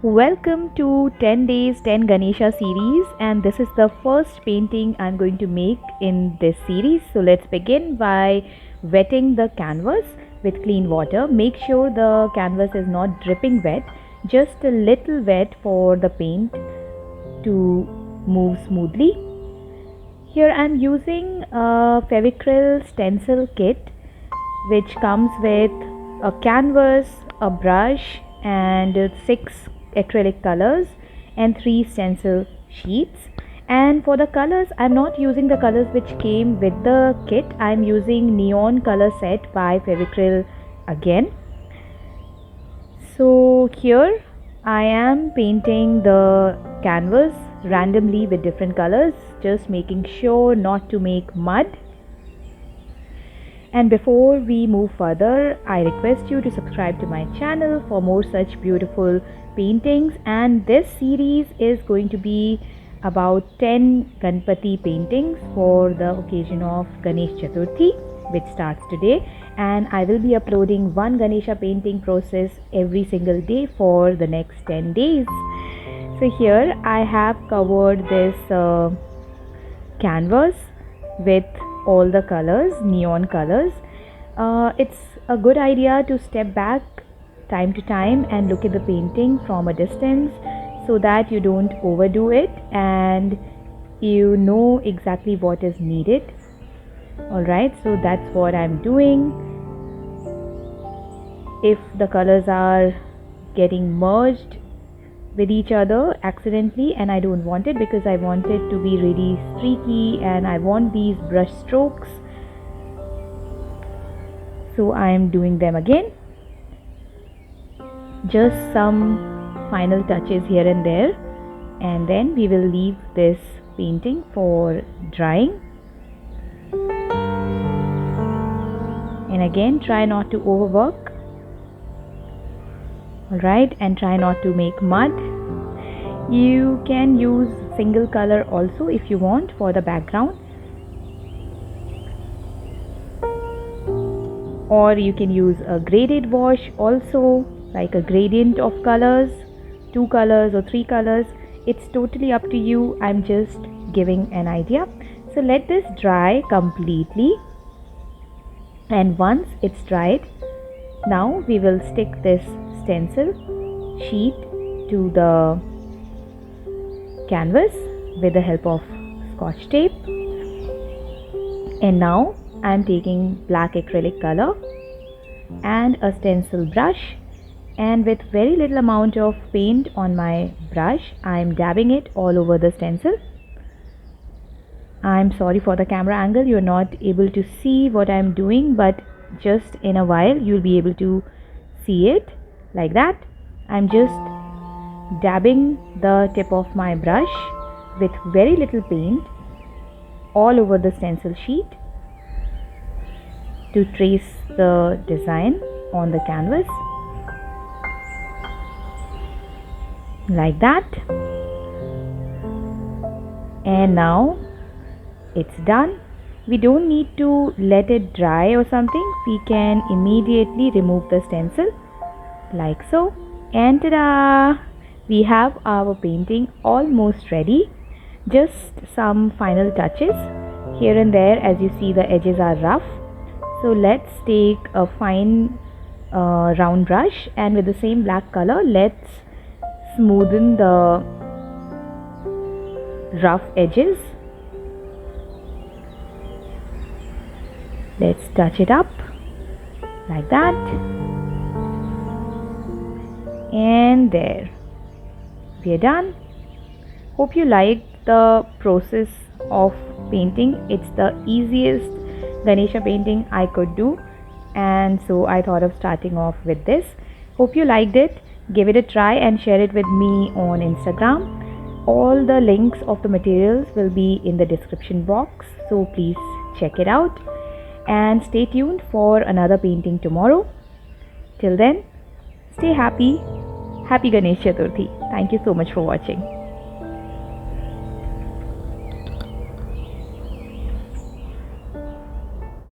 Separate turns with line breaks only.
Welcome to 10 Days 10 Ganesha series, and this is the first painting I'm going to make in this series. So let's begin by wetting the canvas with clean water. Make sure the canvas is not dripping wet, just a little wet for the paint to move smoothly. Here I'm using a Fevicryl stencil kit which comes with a canvas, a brush and 6 acrylic colors and 3 stencil sheets. And for the colors, I'm not using the colors which came with the kit. I'm using neon color set by Fevicryl again. So here I am painting the canvas randomly with different colors, just making sure not to make mud. And before we move further, I request you to subscribe to my channel for more such beautiful paintings. And this series is going to be about 10 Ganpati paintings for the occasion of Ganesh Chaturthi, which starts today. And I will be uploading one Ganesha painting process every single day for the next 10 days. So here I have covered this canvas with all the colors, neon colors. It's a good idea to step back time to time and look at the painting from a distance so that you don't overdo it and you know exactly what is needed. Alright, so that's what I'm doing. If the colors are getting merged with each other accidentally, and I don't want it because I want it to be really streaky and I want these brush strokes, so I am doing them again. Just some final touches here and there, and then we will leave this painting for drying. And again, try not to overwork. Alright, and try not to make mud. You can use single color also if you want for the background, or you can use a graded wash also, like a gradient of colors, 2 colors or 3 colors. It's totally up to you. I'm just giving an idea. So let this dry completely, and once it's dried, now we will stick this stencil sheet to the canvas with the help of scotch tape. And now I'm taking black acrylic color and a stencil brush, and with very little amount of paint on my brush, I'm dabbing it all over the stencil. I'm sorry for the camera angle, you're not able to see what I'm doing, but just in a while you'll be able to see it. Like that, I'm just dabbing the tip of my brush with very little paint all over the stencil sheet to trace the design on the canvas, like that. And now it's done. We don't need to let it dry or something. We can immediately remove the stencil like so, and ta-da! We have our painting almost ready. Just some final touches here and there. As you see, the edges are rough, so let's take a fine round brush, and with the same black color, let's smoothen the rough edges. Let's touch it up like that. And there, we are done. Hope you liked the process of painting. It's the easiest Ganesha painting I could do, and so I thought of starting off with this. Hope you liked it. Give it a try and share it with me on Instagram. All the links of the materials will be in the description box, so please check it out. And stay tuned for another painting tomorrow. Till then, stay happy. Happy Ganesh Chaturthi. Thank you so much for watching.